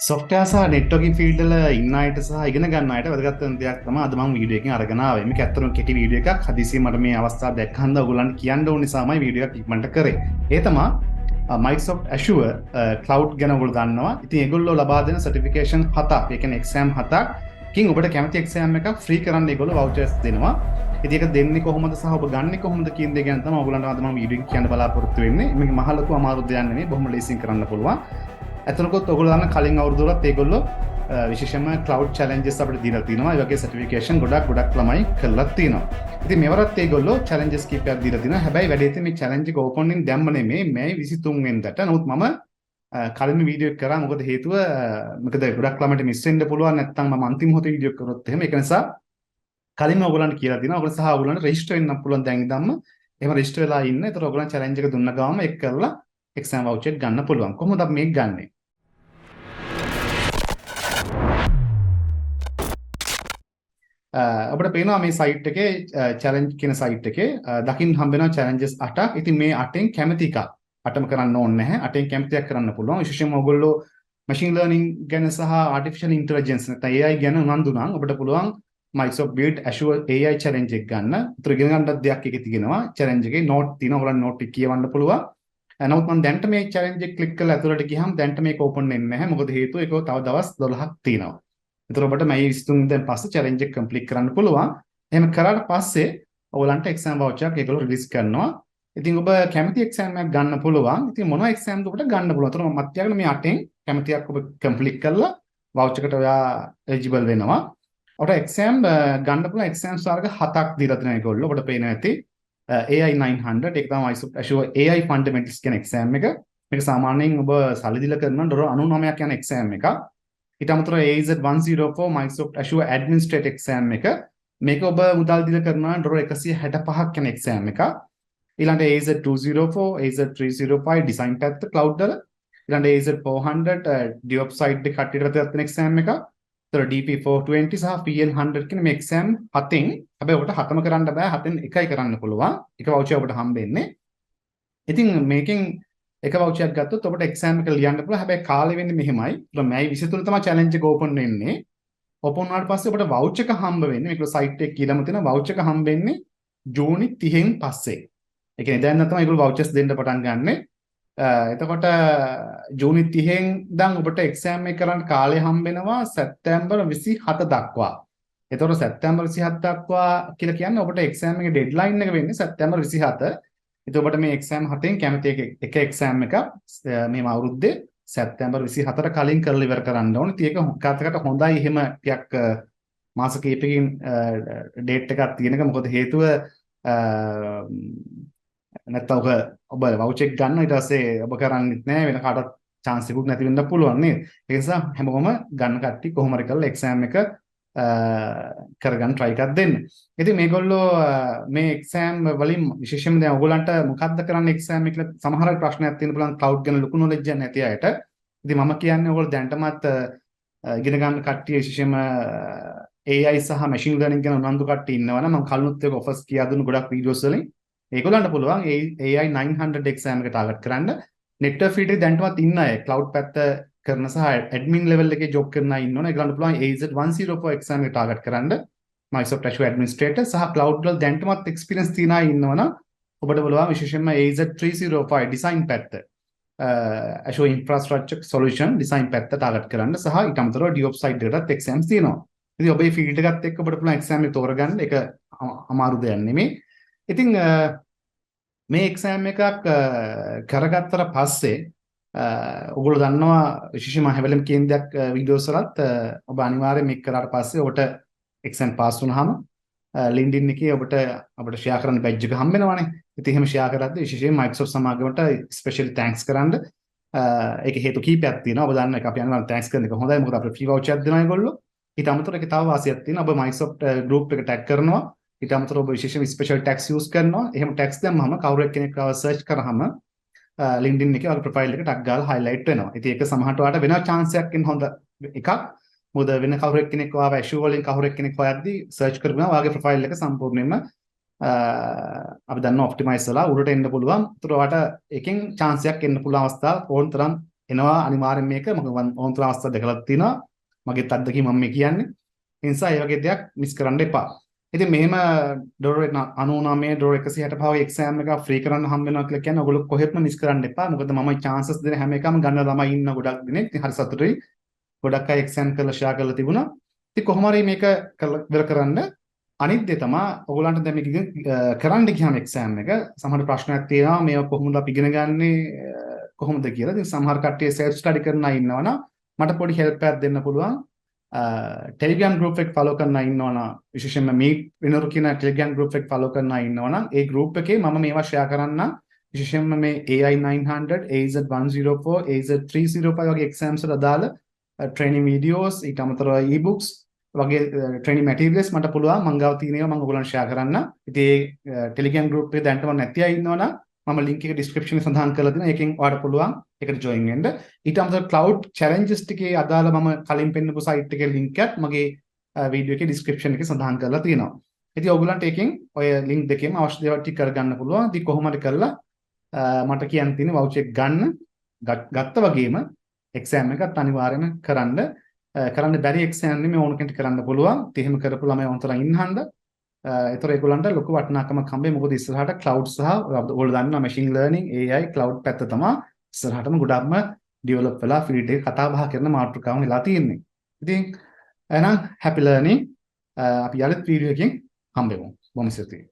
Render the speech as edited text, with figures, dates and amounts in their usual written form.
software සහ networking field වල ඉන්න අයට සහ ඉගෙන ගන්න අයට වැදගත් වෙන දෙයක් තමයි අද මම වීඩියෝ එකකින් අරගෙන ආවේ. මේක ඇත්තටම කෙටි වීඩියෝ එකක්. හදිසියෙ මට මේ අවස්ථාව දැක්කහන්ද ඔයගොල්ලන්ට කියන්න ඕන නිසාමයි වීඩියෝ එකක් ඉක්මනට කරේ. ඒ තමයි Microsoft Azure cloud ගැන ඔයගොල්ලෝ දන්නවා. ඉතින් ඒගොල්ලෝ ලබා දෙන certification 7ක්, ඒ කියන්නේ exam 7කින් ඔබට කැමති exam එකක් free කරන්න ඒගොල්ලෝ vouchers දෙනවා. ඉතින් ඒක දෙන්නේ කොහොමද සහ ඔබ ගන්නේ කොහොමද කියන දේ ගැන තමයි ඔයගොල්ලන්ට අද මම වීඩියෝ එක කියන්න බලාපොරොත්තු වෙන්නේ. මේක මහ ලොකු අමාරු දෙයක් නෙමෙයි. බොහොම ලේසියෙන් කරන්න පුළුවන්. ඇතනකොත් ඔයගොල්ලෝ දන්න කලින් අවුරුදු වලත් ඒගොල්ලෝ විශේෂයෙන්ම cloud challenges අපිට දීලා තිනවා. ඒ වගේ certification ගොඩක් ළමයි කරලා තිනවා. ඉතින් මෙවරත් ඒගොල්ලෝ challenges කීපයක් දීලා තිනවා. හැබැයි වැඩේ තියෙන්නේ මේ challenge එක open in දැම්ම නෙමෙයි මේ 23 වෙනිදාට. නමුත් මම කලින් වීඩියෝ එක කරා. මොකද හේතුව මොකද ගොඩක් ළමයිට මිස් වෙන්න පුළුවන්. නැත්නම් මම අන්තිම මොහොතේ වීඩියෝ එක කරොත් එහෙම ඒක නිසා කලින්ම ඔයගොල්ලන්ට කියලා දෙනවා. ඔයගොල්ලෝ සහ ඔයගොල්ලන්ට register වෙන්න පුළුවන් දැන් ඉඳන්ම. එහෙම register වෙලා ඉන්න. ඒතර ඔයගොල්ලන් challenge එක දුන්න ගාම ඒක කරලා exam voucher ගන්න පුළුවන්. කොහොමද අපි මේක ගන්නෙ? අපිට පේනවා මේ සයිට් එකේ challenge කියන සයිට් එකේ දකින්න හම්බ වෙනවා challenges 8ක්. ඉතින් මේ 8න් කැමති එකක් 8ම කරන්න ඕනේ නැහැ. 8න් කැමති එකක් කරන්න පුළුවන්. විශේෂයෙන්ම ඔයගොල්ලෝ machine learning ගැන සහ artificial intelligence නැත්නම් AI ගැන උනන්දු නම් අපිට පුළුවන් Microsoft Build Azure AI challenge එක ගන්න. උතර ඉගෙන ගන්න දෙයක් එකේ තියෙනවා. challenge එකේ note තියෙනවා. ඔයගොල්ලන් note එක කියවන්න පුළුවන්. නමුත් මම දැන්ට මේ challenge එක ක්ලික් කරලා ඇතුළට ගියහම දැන්ට මේක open වෙන්නේ නැහැ. මොකද හේතුව ඒක තව දවස් 12ක් තියෙනවා. ඒතර ඔබට මේ 23 දැන් පස්සේ challenge එක complete කරන්න පුළුවන්. එහෙම කරාට පස්සේ ඔයගලන්ට exam voucher එකක් ඒගොල්ලෝ release කරනවා. ඉතින් ඔබ කැමති exam එකක් ගන්න පුළුවන්. ඉතින් මොනවා exam ද ඔබට ගන්න පුළුවන්. ඒතර මම මත්යාගෙන මේ 8න් කැමතියක් ඔබ complete කරලා voucher එකට ඔයා eligible වෙනවා. ඔබට exam ගන්න පුළුවන් exams වර්ග 7ක් දීලා තියෙනවා ඒගොල්ලෝ. ඔබට පේනවා ඇති AI 900 ඒක තමයි Microsoft Azure AI Fundamentals කියන exam එක. මේක සාමාන්‍යයෙන් ඔබ සල්ලි දීලා කරන $99ක් යන exam එකක්. ඊට අමතරව AZ 104 Microsoft Azure Administrator exam එක. මේක ඔබ මුදල් දීලා කරනවා $165ක් යන exam එකක්. ඊළඟට AZ 204 AZ 305 design පැත්ත cloud වල. ඊළඟට AZ 400 DevOps side එක කට්ටියට තියෙන exam එකක්. ඒතර DP 420 සහ PL 100 කියන මේ exam 7න් හැබැයි ඔබට 7ම කරන්න බෑ 7න් එකයි කරන්න පුළුවන්. එක voucher ඔබට හම්බෙන්නේ. ඉතින් මේකෙන් එක voucher එකක් ගත්තොත් ඔබට exam එක ලියන්න පුළුවන්. හැබැයි කාලෙ වෙන්නේ මෙහෙමයි. මේ 23 තමයි challenge එක open වෙන්නේ. open වුණාට පස්සේ ඔබට voucher එක හම්බ වෙන්නේ. මේක site එකේ කියලාම තියෙන voucher එක හම්බ වෙන්නේ ජූනි 30න් පස්සේ. ඒ කියන්නේ දැන් තමයි ඒගොල්ලෝ vouchers දෙන්න පටන් ගන්නෙ. එතකොට ජූනි 30න් ඉඳන් ඔබට exam එක කරන්න කාලය හම්බ වෙනවා සැප්තැම්බර් 27 දක්වා. එතකොට සැප්තැම්බර් 27 දක්වා කියලා කියන්නේ ඔබට exam එකේ deadline එක වෙන්නේ සැප්තැම්බර් 27. ඉතින් ඔබට මේ exam 7න් කැමති එක exam එකක් මේ අවුරුද්දේ සැප්තැම්බර් 24ට කලින් කරලා ඉවර කරන්න ඕනේ. ඉතින් ඒක කාටකට හොඳයි එහෙම ටිකක් මාස කිහිපකින් date එකක් තියෙන එක. මොකද හේතුව නැත්තම් ඔබ voucher එක ගන්න ඊට පස්සේ ඔබ කරන්නේත් නැහැ වෙන කාටවත් chance එකක් නැති වෙන්න පුළුවන් නේද? ඒ නිසා හැමෝම ගන්න කට්ටිය කොහොම හරි කරලා exam එක කරගන්න try එකක් දෙන්න. ඉතින් මේගොල්ලෝ මේ exam වලින් විශේෂයෙන්ම දැන් ඔයගොල්ලන්ට මොකද්ද කරන්න exam එක කියලා සමහර ප්‍රශ්නයක් තියෙන පුළුවන් cloud ගැන ලොකු knowledge එකක් නැති අයට. ඉතින් මම කියන්නේ ඔයගොල්ලෝ දැනටමත් ඉගෙන ගන්න කට්ටිය විශේෂයෙන්ම AI සහ machine learning ගැන උනන්දු කට්ටිය ඉන්නවනම් මම කලිනුත් ඒක offers කියා දුන්නු ගොඩක් videos වලින්. ඒගොල්ලන්ට පුළුවන් AI 900 exam එක ටාගට් කරන්න. network field එකේ දැනටමත් ඉන්න අය cloud පැත්ත කරන සහ admin level එකේ job කරන අය ඉන්නවනේ. ඒගොල්ලන්ට පුළුවන් AZ 104 exam එක ටාගට් කරන්න. Microsoft Azure Administrator සහ cloud වල දැනටමත් experience තියන අය ඉන්නවනම් ඔබට පුළුවන් විශේෂයෙන්ම AZ 305 design පැත්ත Azure Infrastructure Solution design පැත්ත ටාගට් කරන්න සහ ඊට අමතරව DevOps side එකටත් exams තියෙනවා. ඉතින් ඔබේ field එකත් එක්ක ඔබට පුළුවන් exam එක තෝරගන්න. ඒක අමාරු දෙයක් නෙමෙයි. ඉතින් මේ exam එකක් කරගත්තට පස්සේ ඔයගොල්ලෝ දන්නවා විශේෂයෙන්ම හැවලම් කියන දෙයක් වීඩියෝස් වලත් ඔබ අනිවාර්යයෙන් මේක කරාට පස්සේ ඔබට exam pass වුණාම LinkedIn එකේ ඔබට අපිට share කරන්න badge එක හම්බ වෙනවානේ. ඉතින් එහෙම share කරද්දී විශේෂයෙන් Microsoft සමාගමට specially thanks කරන්න. ඒකේ හේතු කීපයක් තියෙනවා. ඔබ දන්න එක අපි අනිවාර්යෙන් thanks කරන එක හොඳයි. මොකද අපිට free voucher දෙනවා ඒගොල්ලෝ. ඊට අමතරව ඒකේ තව වාසියක් තියෙනවා. ඔබ Microsoft group එක tag කරනවා. ඊට අමතරව ඔබ විශේෂයෙන් special tags use කරනවා. එහෙම tags දැම්මම කවුරු කෙනෙක්ව search කරාම LinkedIn එකේ ඔයාගේ profile එක ටක් ගාලා highlight වෙනවා. ඉතින් ඒක සමහරට ඔයාලට වෙන chance එකක් එන්න හොඳ එකක්. මොකද වෙන කවුරු කෙනෙක් ඔයාව Azure වලින් කවුරු කෙනෙක් හොයද්දී search කරගෙන ඔයාගේ profile එක සම්පූර්ණයෙන්ම අපි දන්නවා optimize වෙලා උඩට එන්න පුළුවන්. ඒතර ඔයාලට එකෙන් chance එකක් එන්න පුළුවන් අවස්ථාව ඕන තරම් එනවා අනිවාර්යෙන් මේක මම ඕන්තර අවස්ථා දෙකක් තියෙනවා. මගේ අත්දැකීම මම මේ කියන්නේ. ඒ නිසා ඒ වගේ දෙයක් මිස් කරන්න එපා. ඉතින් මෙහෙම $99 $165 වගේ එක්සෑම් එක ෆ්‍රී කරන්න හම්බ වෙනවා කියලා කියන්නේ ඔයගොල්ලෝ කොහෙත්ම මිස් කරන්න එපා. මොකද මම chances දෙන හැම එකම ගන්න ළමයි ඉන්න ගොඩක් දෙනෙක්. ඉතින් හරි සතුටුයි. ගොඩක් අය එක්සෑම් කරලා ෂෙයා කරලා තිබුණා. ඉතින් කොහොම හරි මේක ඉවර කරන්න අනිත් දේ තමයි ඔයගොල්ලන්ට දැන් මේක කරන්න ගියාම එක්සෑම් එක සමහර ප්‍රශ්නයක් තියෙනවා මේක කොහොමද අපි ඉගෙන ගන්නේ කොහොමද කියලා. ඉතින් සමහර කට්ටිය self study කරන අය ඉන්නවනම් මට පොඩි help එකක් දෙන්න පුළුවන්. Telegram group එක follow කරන අය ඉන්නවනම් විශේෂයෙන්ම මේ වෙනරු කියන Telegram group එක follow කරන අය ඉන්නවනම් ඒ group එකේ මම මේවා share කරන්නම්. විශේෂයෙන්ම මේ AI 900, AZ 104, AZ 305 වගේ exams වල අදාළ training videos ඊට අමතරව e-books වගේ training materials මට පුළුවන් මං ගාව තියෙන ඒවා මම ඔයගොල්ලන්ට share කරන්න. ඉතින් ඒ Telegram group එකේ දැනටම නැති අය ඉන්නවනම් මම link එක description එකේ සඳහන් කරලා තියෙනවා. ඒකෙන් ඔයාලට පුළුවන් ඒකට join වෙන්න. ඊට අමතරව cloud challenges ටිකේ අදාළ මම කලින් පෙන්නපු site එකේ link එකත් මගේ video එකේ description එකේ සඳහන් කරලා තියෙනවා. ඉතින් ඔයගොල්ලන්ට ඒකෙන් ඔය link දෙකේම අවශ්‍ය දේවල් ටික කරගන්න පුළුවන්. ඉතින් කොහොම හරි කරලා මට කියන්න තියෙන voucher එක ගත්ත වගේම exam එකත් අනිවාර්යයෙන්ම කරන්න බැරි exam නෙමෙයි ඕන කෙනෙක් කරන්න පුළුවන්. ඉතින් එහෙම කරපු ළමයි වන්තර ඉන්නහන්ද ඒතර ඒගොල්ලන්ට ලොකු වටිනාකමක් හම්බෙයි. මොකද ඉස්සරහට cloud සහ ඔයගොල්ලෝ දන්නවා machine learning AI cloud පැත්ත තමයි ඉස්සරහටම ගොඩක්ම develop වෙලා field එක කතා බහ කරන මාතෘකාවක් වෙලා තියෙන්නේ. ඉතින් එහෙනම් happy learning අපි යාළුත් වීඩියෝ එකකින් හම්බෙමු. බොහොම ස්තුතියි.